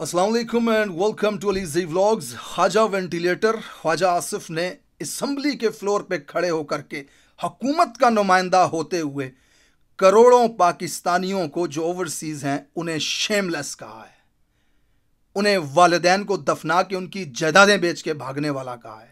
अस्सलाम वालेकुम and welcome to Alizeh vlogs. Khawaja ventilator Khawaja Asif ने असम्बली के फ्लोर पे खड़े होकर के हुकूमत का नुमाइंदा होते हुए करोड़ों पाकिस्तानियों को जो ओवरसीज़ हैं उन्हें शेमलेस कहा है, उन्हें वालिदैन को दफना के उनकी जायदादें बेच के भागने वाला कहा है,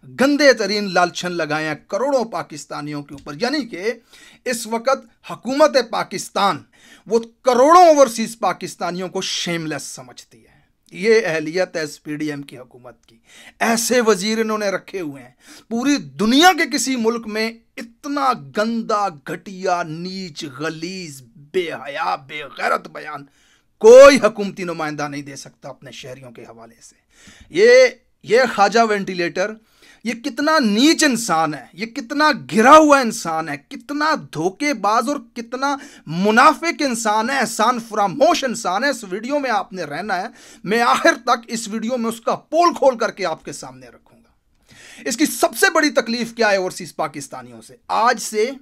गंदे तरीन लालछन लगाए हैं करोड़ों पाकिस्तानियों के ऊपर। यानी कि इस वक्त हुकूमत पाकिस्तान वो करोड़ों ओवरसीज पाकिस्तानियों को शेमलेस समझती है। ये अहलियत है इस पीडीएम की हुकूमत की। ऐसे वजीर इन्होंने रखे हुए हैं, पूरी दुनिया के किसी मुल्क में इतना गंदा, घटिया, नीच, गलीज, बेहया, बेगैरत बयान कोई हुकूमती नुमाइंदा नहीं दे सकता अपने शहरियों के हवाले से। ये ख्वाजा वेंटिलेटर ये कितना नीच इंसान है, ये कितना गिरा हुआ इंसान है, कितना धोखेबाज और कितना मुनाफिक इंसान है, एहसान फरामोश इंसान है। इस वीडियो में आपने रहना है, मैं आखिर तक इस वीडियो में उसका पोल खोल करके आपके सामने रखूंगा। इसकी सबसे बड़ी तकलीफ क्या है ओवरसीज पाकिस्तानियों से? आज से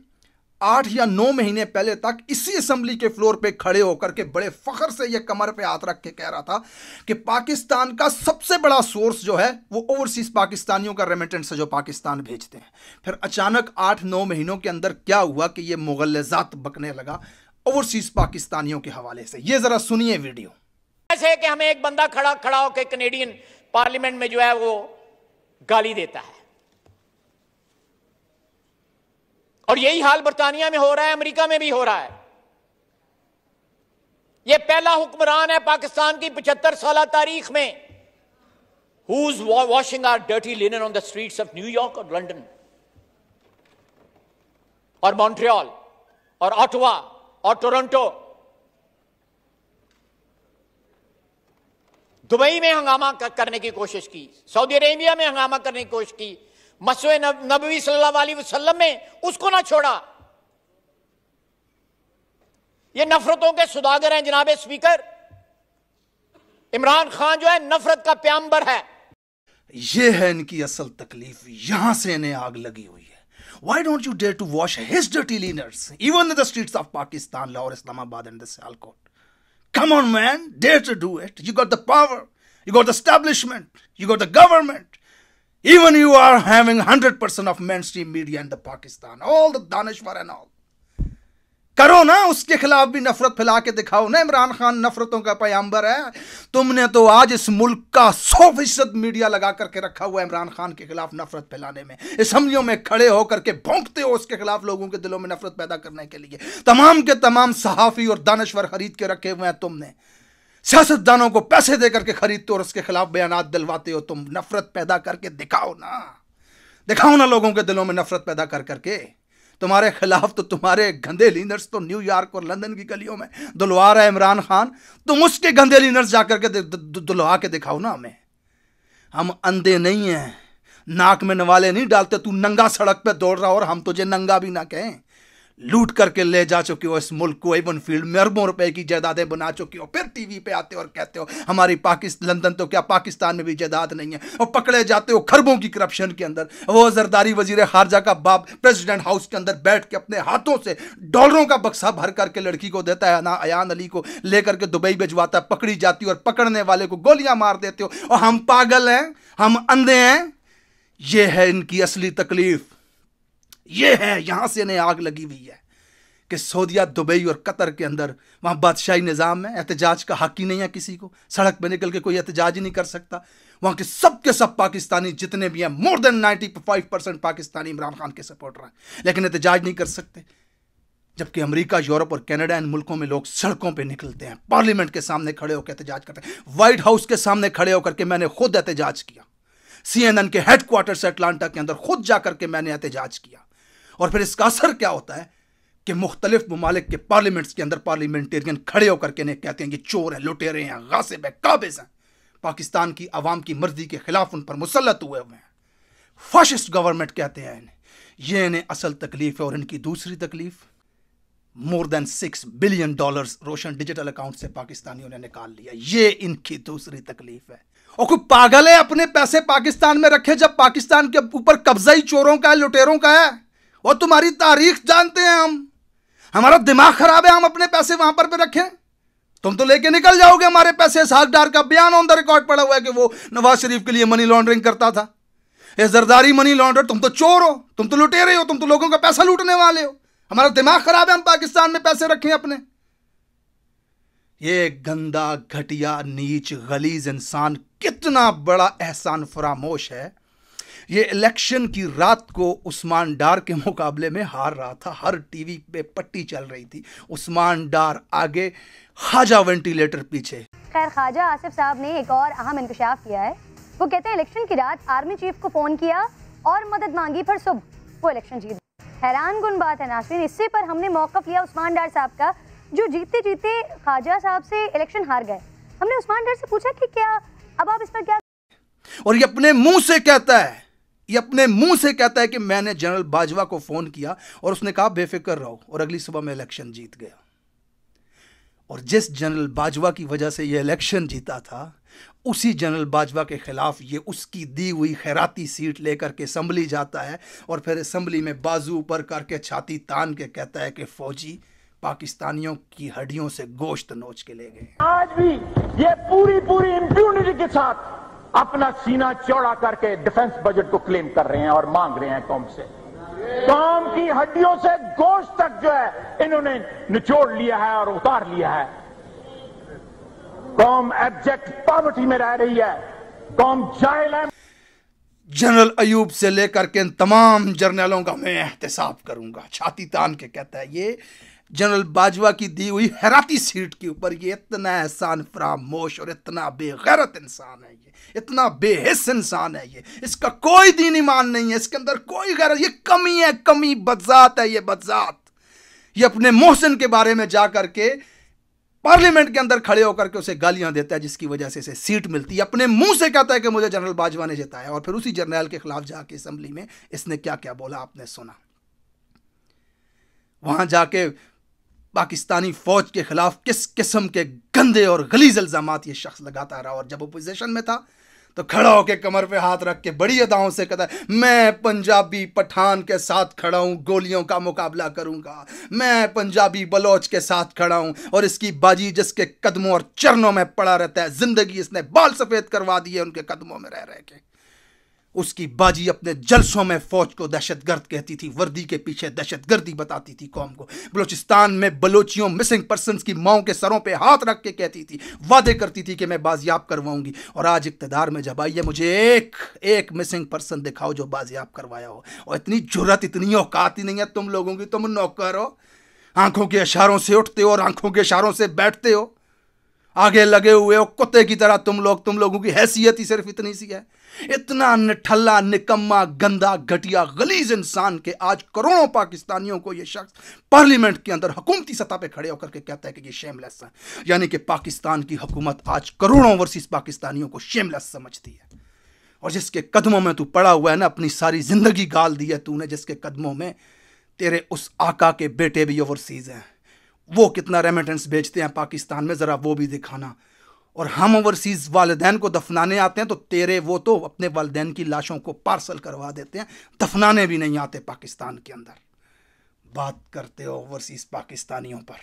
8 या 9 महीने पहले तक इसी असेंबली के फ्लोर पे खड़े होकर के बड़े फख्र से ये कमर पे हाथ रख के कह रहा था कि पाकिस्तान का सबसे बड़ा सोर्स जो है वो ओवरसीज पाकिस्तानियों का रेमिटेंस है जो पाकिस्तान भेजते हैं। फिर अचानक 8-9 महीनों के अंदर क्या हुआ कि ये मुगल्लज़ात बकने लगा ओवरसीज पाकिस्तानियों के हवाले से। ये जरा सुनिए वीडियो। ऐसे कि हमें एक बंदा खड़ा होकर कनेडियन पार्लियामेंट में जो है वो गाली देता है, और यही हाल बरतानिया में हो रहा है, अमेरिका में भी हो रहा है। यह पहला हुक्मरान है पाकिस्तान की 75 साल तारीख में who's washing our dirty linen on the streets of New York और लंदन और मॉन्ट्रियल और ऑटवा और टोरंटो। दुबई में हंगामा करने की कोशिश की, सऊदी अरेबिया में हंगामा करने की कोशिश की, मस्जिद नबवी सल्लल्लाहु अलैहि वसल्लम में उसको ना छोड़ा। ये नफरतों के सुदागर हैं जनाब स्पीकर। इमरान खान जो है नफरत का प्याम्बर है। ये है इनकी असल तकलीफ, यहां से इन्हें आग लगी हुई है। Why don't you dare to wash his dirty linens even in the streets of Pakistan, Lahore, Islamabad and the Sialkot? Come on man, dare to do it. You got the power, you got the establishment, you got the government. Even you are having 100% of mainstream media in the Pakistan, all the दानिश्वर and all. करो ना, उसके खिलाफ भी नफरत फैला के दिखाओ ना। इमरान खान नफरतों का पैगंबर है। तुमने तो आज इस मुल्क का 100% मीडिया लगा करके रखा हुआ है इमरान खान के खिलाफ नफरत फैलाने में। असम्बलियों में खड़े होकर के भौंकते हो उसके खिलाफ, लोगों के दिलों में नफरत पैदा करने के लिए। तमाम के तमाम सहाफी और दानिश्वर खरीद के रखे हुए हैं तुमने। सियासतदानों को पैसे देकर के खरीदते हो और उसके खिलाफ बयानात दिलवाते हो। तुम नफरत पैदा करके दिखाओ ना लोगों के दिलों में नफरत पैदा कर करके। तुम्हारे खिलाफ तो तुम्हारे गंदे लीडर्स तो न्यूयॉर्क और लंदन की गलियों में दुलवा रहा है इमरान खान। तुम उसके गंदे लीडर्स जाकर के दुलवा के दिखाओ ना हमें। हम अंधे नहीं हैं, नाक में नवाले नहीं डालते। तू नंगा सड़क पे दौड़ रहा और हम तुझे नंगा भी ना कहें। लूट करके ले जा चुके हो इस मुल्क को, एवन फील्ड में अरबों रुपए की जायदादें बना चुके हो। फिर टीवी पे आते हो और कहते हो हमारी लंदन तो क्या पाकिस्तान में भी जायदाद नहीं है, और पकड़े जाते हो खरबों की करप्शन के अंदर। वो जरदारी वजीर खारजा का बाप प्रेसिडेंट हाउस के अंदर बैठ के अपने हाथों से डॉलरों का बक्सा भर करके लड़की को देता है ना, अयान अली को लेकर के दुबई भिजवाता है, पकड़ी जाती है और पकड़ने वाले को गोलियां मार देते हो। और हम पागल हैं, हम अंधे हैं। ये है इनकी असली तकलीफ। ये है, यहां से इन्हें आग लगी हुई है कि सऊदीया, दुबई और कतर के अंदर वहां बादशाही निज़ाम है, एहतजाज का हक ही नहीं है किसी को। सड़क पे निकल के कोई एहतजाज ही नहीं कर सकता। वहां के सब पाकिस्तानी जितने भी हैं, मोर देन 95% पाकिस्तानी इमरान खान के सपोर्टर हैं, लेकिन एहतजाज नहीं कर सकते। जबकि अमेरिका, यूरोप और कनाडा इन मुल्कों में लोग सड़कों पर निकलते हैं, पार्लियामेंट के सामने खड़े होकर एहतजाज करते हैं। व्हाइट हाउस के सामने खड़े होकर के मैंने खुद एहतजाज किया। CNN के हेडक्वार्टर से अटलांटा के अंदर खुद जाकर के मैंने एहतजाज किया। और फिर इसका असर क्या होता है कि मुख्तलिफ ममालिक के पार्लियामेंट्स के अंदर पार्लियामेंटेरियन खड़े होकर के नहीं कहते हैं ये चोर हैं, लुटेरे हैं, गासिब हैं, काबिज हैं। पाकिस्तान की आवाम की मर्जी के खिलाफ उन पर मुसल्लत हुए हैं। फाशिस्ट गवर्नमेंट कहते हैं इन्हें। ये इन्हें असल तकलीफ है। और इनकी दूसरी तकलीफ, मोर देन $6 बिलियन रोशन डिजिटल अकाउंट से पाकिस्तानियों ने निकाल लिया। ये इनकी दूसरी तकलीफ है। और कोई पागल है अपने पैसे पाकिस्तान में रखे जब पाकिस्तान के ऊपर कब्जा ही चोरों का है, लुटेरों का है। और तुम्हारी तारीख जानते हैं हम, हमारा दिमाग खराब है, हम अपने पैसे वहां पर रखें। तुम तो लेके निकल जाओगे हमारे पैसे। इसहाक डार का बयान ऑन द रिकॉर्ड पड़ा हुआ है कि वो नवाज शरीफ के लिए मनी लॉन्ड्रिंग करता था। ये जरदारी मनी लॉन्ड्रर, तुम तो चोर हो, तुम तो लुटेरे हो, तुम तो लोगों का पैसा लूटने वाले हो। हमारा दिमाग खराब है, हम पाकिस्तान में पैसे रखें अपने। ये गंदा, घटिया, नीच, गलीज इंसान कितना बड़ा एहसान फरामोश है। ये इलेक्शन की रात को उस्मान डार के मुकाबले में हार रहा था। हर टीवी पे पट्टी चल रही थी, उस्मान डार आगे, ख्वाजा वेंटिलेटर पीछे। खैर, ख्वाजा आसिफ साहब ने एक और अहम इंकशाफ किया है। वो कहते हैं इलेक्शन की रात आर्मी चीफ को फोन किया और मदद मांगी, फिर सुबह वो इलेक्शन जीत। हैरान कुन बात है नाज़रीन, इससे पर हमने मौक़िफ़ लिया उस्मान डार साहब का, जो जीतते जीते ख्वाजा साहब से इलेक्शन हार गए। हमने उस्मान डार से पूछा कि क्या अब आप इस पर क्या, और ये अपने मुंह से कहता है, ये अपने मुंह से कहता है कि मैंने जनरल बाजवा को फोन किया और उसने कहा बेफिक्र रहो, और अगली सुबह में इलेक्शन जीत गया। और जिस जनरल बाजवा की वजह से ये इलेक्शन जीता था, उसी जनरल बाजवा के खिलाफ ये उसकी दी हुई खैराती सीट लेकर के असम्बली जाता है और फिर असम्बली में बाजू ऊपर करके छाती तान के कहता है कि फौजी पाकिस्तानियों की हड्डियों से गोश्त नोच के ले गए। आज भी ये पूरी इंप्यूनिटी के साथ अपना सीना चौड़ा करके डिफेंस बजट को क्लेम कर रहे हैं और मांग रहे हैं कौम से। कौम की हड्डियों से गोश्त तक जो है इन्होंने निचोड़ लिया है और उतार लिया है। कौम एब्जेक्ट पॉवर्टी में रह रही है, कौम जाहिल है। जनरल अयूब से लेकर के इन तमाम जर्नलों का मैं एहतसाब करूंगा, छाती तान के कहता है। ये जनरल बाजवा की दी हुई हैराती सीट के ऊपर ये इतना एहसान फरामोश और इतना बेगैरत इंसान है, ये इतना बेहिस इंसान है, ये इसका कोई दीन ईमान नहीं है, इसके अंदर कोई गैरत, ये कमी है, कमी, बदजात है, ये बदजात। ये अपने मोहसिन के बारे में जा करके पार्लियामेंट के अंदर खड़े होकर के उसे गालियां देता है, जिसकी वजह से इसे सीट मिलती है। अपने मुंह से कहता है कि मुझे जनरल बाजवा ने जिताया, और फिर उसी जर्नल के खिलाफ जाके असेंबली में इसने क्या क्या बोला आपने सुना। वहां जाके पाकिस्तानी फौज के खिलाफ किस किस्म के गंदे और गलीज इल्जामात ये शख्स लगाता रहा, और जब अपोजिशन में था तो खड़ा होकर कमर पे हाथ रख के बड़ी अदाओं से कहता है मैं पंजाबी पठान के साथ खड़ा हूं, गोलियों का मुकाबला करूंगा, मैं पंजाबी बलोच के साथ खड़ा हूं, और इसकी बाजी जिसके कदमों और चरणों में पड़ा रहता है, जिंदगी इसने बाल सफेद करवा दिए उनके कदमों में रह रह के। उसकी बाजी अपने जलसों में फौज को दहशतगर्द कहती थी, वर्दी के पीछे दहशतगर्दी बताती थी कौम को। बलूचिस्तान में बलोचियों, मिसिंग पर्सन्स की माओं के सरों पे हाथ रख के कहती थी, वादे करती थी कि मैं बाजियाब करवाऊंगी। और आज इक्तदार में जब आई है, मुझे एक मिसिंग पर्सन दिखाओ जो बाजियाब करवाया हो। और इतनी जुर्रत, इतनी औकात ही नहीं है तुम लोगों की। तुम नौकर हो, आंखों के इशारों से उठते हो और आंखों के इशारों से बैठते हो, आगे लगे हुए हो कुत्ते की तरह। तुम लोगों की हैसियत ही सिर्फ इतनी सी है। इतना निठल्ला, निकम्मा, गंदा, घटिया, गलीज इंसान के आज करोड़ों पाकिस्तानियों को यह शख्स पार्लियामेंट के अंदर हुकूमती सतह पे खड़े होकर के कहता है कि ये शेमलेस है। यानी कि पाकिस्तान की हुकूमत आज करोड़ों वर्सेस पाकिस्तानियों को शेमलेस समझती है। और जिसके कदमों में तू पड़ा हुआ है ना, अपनी सारी जिंदगी गाल दी है तूने, जिसके कदमों में तेरे उस आका के बेटे भी ओवरसीज हैं, वो कितना रेमिटेंस बेचते हैं पाकिस्तान में, जरा वो भी दिखाना। और हम ओवरसीज वालिदैन को दफनाने आते हैं तो तेरे वो तो अपने वालिदैन की लाशों को पार्सल करवा देते हैं, दफनाने भी नहीं आते पाकिस्तान के अंदर। बात करते हो ओवरसीज पाकिस्तानियों पर।